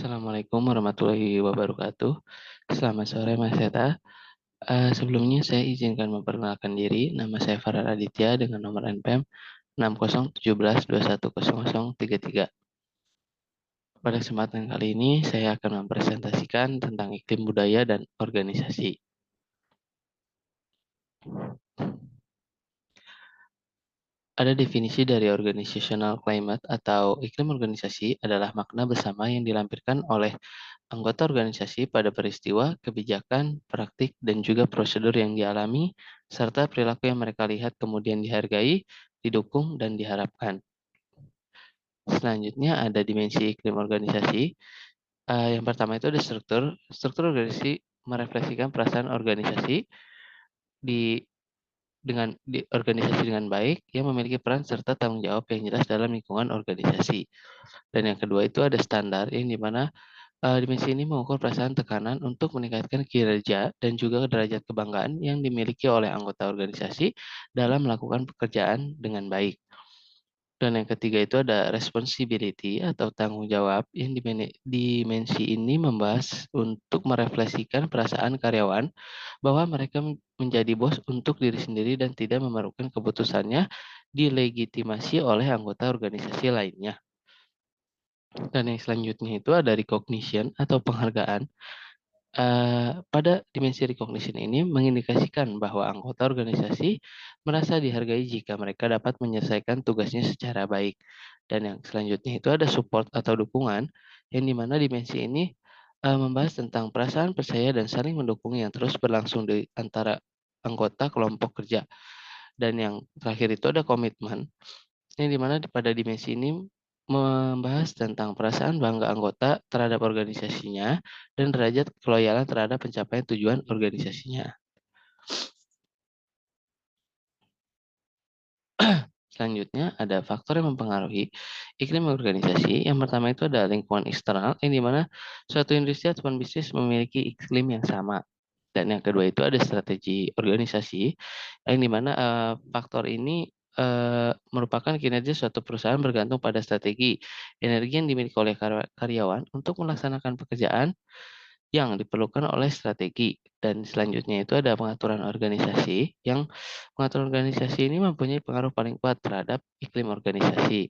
Assalamualaikum warahmatullahi wabarakatuh. Selamat sore Mas Seta. Sebelumnya saya izinkan memperkenalkan diri. Nama saya Farah Aditya dengan nomor NPM 6017210033. Pada kesempatan kali ini saya akan mempresentasikan tentang iklim budaya dan organisasi. Ada definisi dari organizational climate atau iklim organisasi adalah makna bersama yang dilampirkan oleh anggota organisasi pada peristiwa, kebijakan, praktik, dan juga prosedur yang dialami, serta perilaku yang mereka lihat kemudian dihargai, didukung, dan diharapkan. Selanjutnya ada dimensi iklim organisasi. Yang pertama itu ada struktur. Struktur organisasi merefleksikan perasaan organisasi di organisasi dengan baik yang memiliki peran serta tanggung jawab yang jelas dalam lingkungan organisasi. Dan yang kedua itu ada standar yang dimana dimensi ini mengukur perasaan tekanan untuk meningkatkan kinerja dan juga derajat kebanggaan yang dimiliki oleh anggota organisasi dalam melakukan pekerjaan dengan baik. Dan yang ketiga itu ada responsibility atau tanggung jawab yang dimensi ini membahas untuk merefleksikan perasaan karyawan bahwa mereka menjadi bos untuk diri sendiri dan tidak memerlukan keputusannya dilegitimasi oleh anggota organisasi lainnya. Dan yang selanjutnya itu ada recognition atau penghargaan. Pada dimensi recognition ini mengindikasikan bahwa anggota organisasi merasa dihargai jika mereka dapat menyelesaikan tugasnya secara baik. Dan yang selanjutnya itu ada support atau dukungan, yang dimana dimensi ini membahas tentang perasaan percaya dan saling mendukung yang terus berlangsung di antara anggota kelompok kerja. Dan yang terakhir itu ada komitmen, yang dimana pada dimensi ini membahas tentang perasaan bangga anggota terhadap organisasinya dan derajat keloyalan terhadap pencapaian tujuan organisasinya. Selanjutnya ada faktor yang mempengaruhi iklim organisasi. Yang pertama itu ada lingkungan eksternal, yang dimana suatu industri atau bisnis memiliki iklim yang sama. Dan yang kedua itu ada strategi organisasi, yang dimana faktor ini merupakan kinerja suatu perusahaan bergantung pada strategi energi yang dimiliki oleh karyawan untuk melaksanakan pekerjaan yang diperlukan oleh strategi. Dan selanjutnya itu ada pengaturan organisasi, yang pengaturan organisasi ini mempunyai pengaruh paling kuat terhadap iklim organisasi.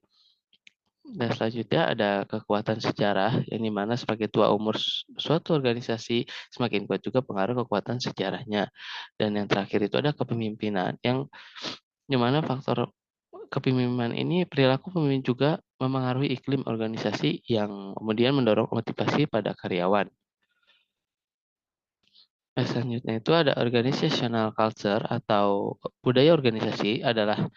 Dan selanjutnya ada kekuatan sejarah, yang dimana sebagai tua umur suatu organisasi semakin kuat juga pengaruh kekuatan sejarahnya. Dan yang terakhir itu ada kepemimpinan, yang dimana faktor kepemimpinan ini perilaku pemimpin juga memengaruhi iklim organisasi yang kemudian mendorong motivasi pada karyawan. Nah, selanjutnya itu ada organizational culture atau budaya organisasi adalah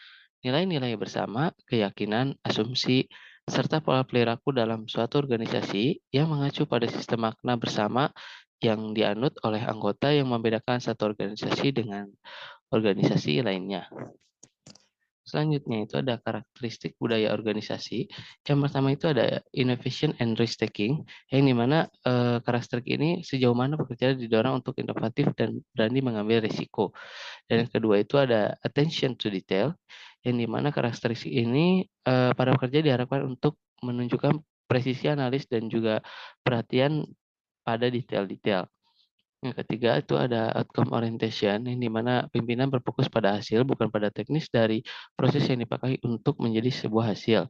nilai-nilai bersama, keyakinan, asumsi, serta pola perilaku dalam suatu organisasi yang mengacu pada sistem makna bersama yang dianut oleh anggota yang membedakan satu organisasi dengan organisasi lainnya. Selanjutnya itu ada karakteristik budaya organisasi. Yang pertama itu ada innovation and risk taking, yang dimana karakteristik ini sejauh mana pekerja didorong untuk inovatif dan berani mengambil risiko. Dan yang kedua itu ada attention to detail, yang dimana karakteristik ini para pekerja diharapkan untuk menunjukkan presisi analis dan juga perhatian pada detail-detail. Yang ketiga itu ada outcome orientation, yang dimana pimpinan berfokus pada hasil bukan pada teknis dari proses yang dipakai untuk menjadi sebuah hasil.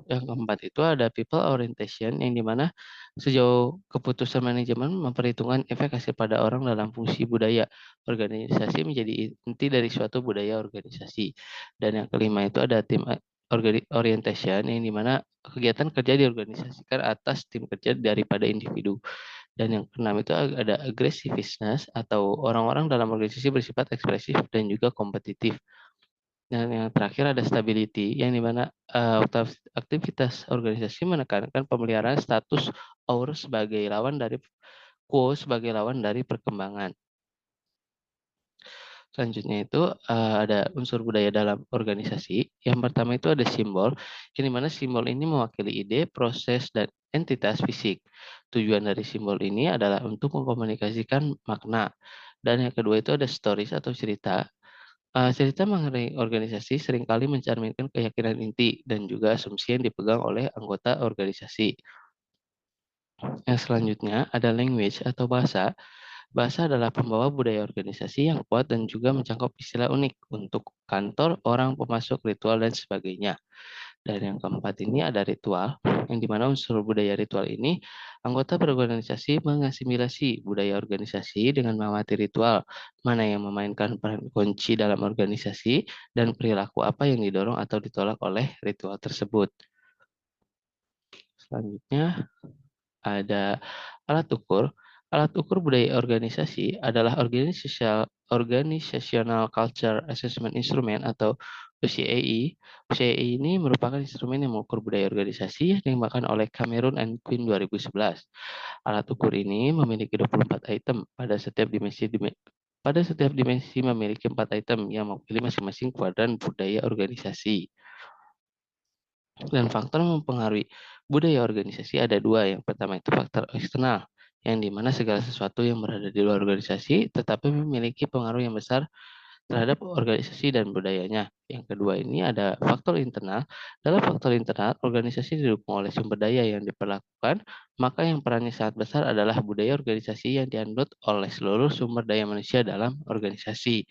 Yang keempat itu ada people orientation, yang dimana sejauh keputusan manajemen memperhitungkan efek hasil pada orang dalam fungsi budaya organisasi menjadi inti dari suatu budaya organisasi. Dan yang kelima itu ada team orientation, yang dimana kegiatan kerja diorganisasikan atas tim kerja daripada individu. Dan yang keenam itu ada aggressiveness atau orang-orang dalam organisasi bersifat ekspresif dan juga kompetitif. Dan yang terakhir ada stability, yang dimana aktivitas organisasi menekankan pemeliharaan status our sebagai lawan dari quo sebagai lawan dari perkembangan. Selanjutnya itu ada unsur budaya dalam organisasi. Yang pertama itu ada simbol, yang dimana simbol ini mewakili ide, proses, dan entitas fisik. Tujuan dari simbol ini adalah untuk mengkomunikasikan makna. Dan yang kedua itu ada stories atau cerita. Cerita mengenai organisasi seringkali mencerminkan keyakinan inti dan juga asumsi yang dipegang oleh anggota organisasi. Yang selanjutnya ada language atau bahasa. Bahasa adalah pembawa budaya organisasi yang kuat dan juga mencakup istilah unik untuk kantor, orang, pemasok, ritual, dan sebagainya. Dan yang keempat ini ada ritual, yang dimana unsur budaya ritual ini, anggota berorganisasi mengasimilasi budaya organisasi dengan mengamati ritual, mana yang memainkan peran kunci dalam organisasi, dan perilaku apa yang didorong atau ditolak oleh ritual tersebut. Selanjutnya, ada alat ukur. Alat ukur budaya organisasi adalah Organizational Culture Assessment Instrument atau OCAI. OCAI ini merupakan instrumen yang mengukur budaya organisasi yang dikembangkan oleh Cameron and Quinn 2011. Alat ukur ini memiliki 24 item pada setiap dimensi memiliki 4 item yang mewakili masing-masing kuadran budaya organisasi. Dan faktor mempengaruhi budaya organisasi ada dua. Yang pertama itu faktor eksternal, yang dimana segala sesuatu yang berada di luar organisasi tetapi memiliki pengaruh yang besar terhadap organisasi dan budayanya. Yang kedua ini ada faktor internal. Dalam faktor internal, organisasi didukung oleh sumber daya yang diperlakukan, maka yang perannya sangat besar adalah budaya organisasi yang dianut oleh seluruh sumber daya manusia dalam organisasi.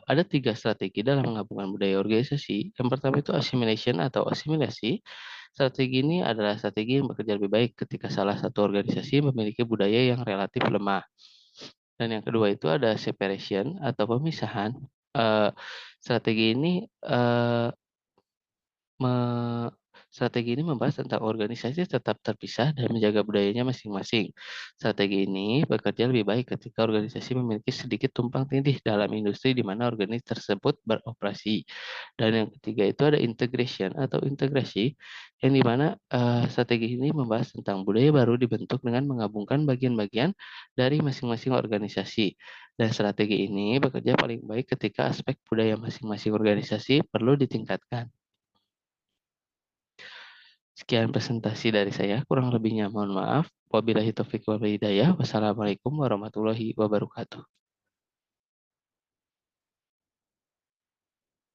Ada 3 strategi dalam menggabungkan budaya organisasi. Yang pertama itu assimilation atau asimilasi. Strategi ini adalah strategi yang bekerja lebih baik ketika salah satu organisasi memiliki budaya yang relatif lemah. Dan yang kedua itu ada separation atau pemisahan. Eee, Strategi ini, me strategi ini membahas tentang organisasi tetap terpisah dan menjaga budayanya masing-masing. Strategi ini bekerja lebih baik ketika organisasi memiliki sedikit tumpang tindih dalam industri di mana organisasi tersebut beroperasi. Dan yang ketiga itu ada integration atau integrasi, yang di mana, strategi ini membahas tentang budaya baru dibentuk dengan menggabungkan bagian-bagian dari masing-masing organisasi. Dan strategi ini bekerja paling baik ketika aspek budaya masing-masing organisasi perlu ditingkatkan. Sekian presentasi dari saya, kurang lebihnya mohon maaf. Wabillahi taufiq wal hidayah. Wassalamualaikum warahmatullahi wabarakatuh.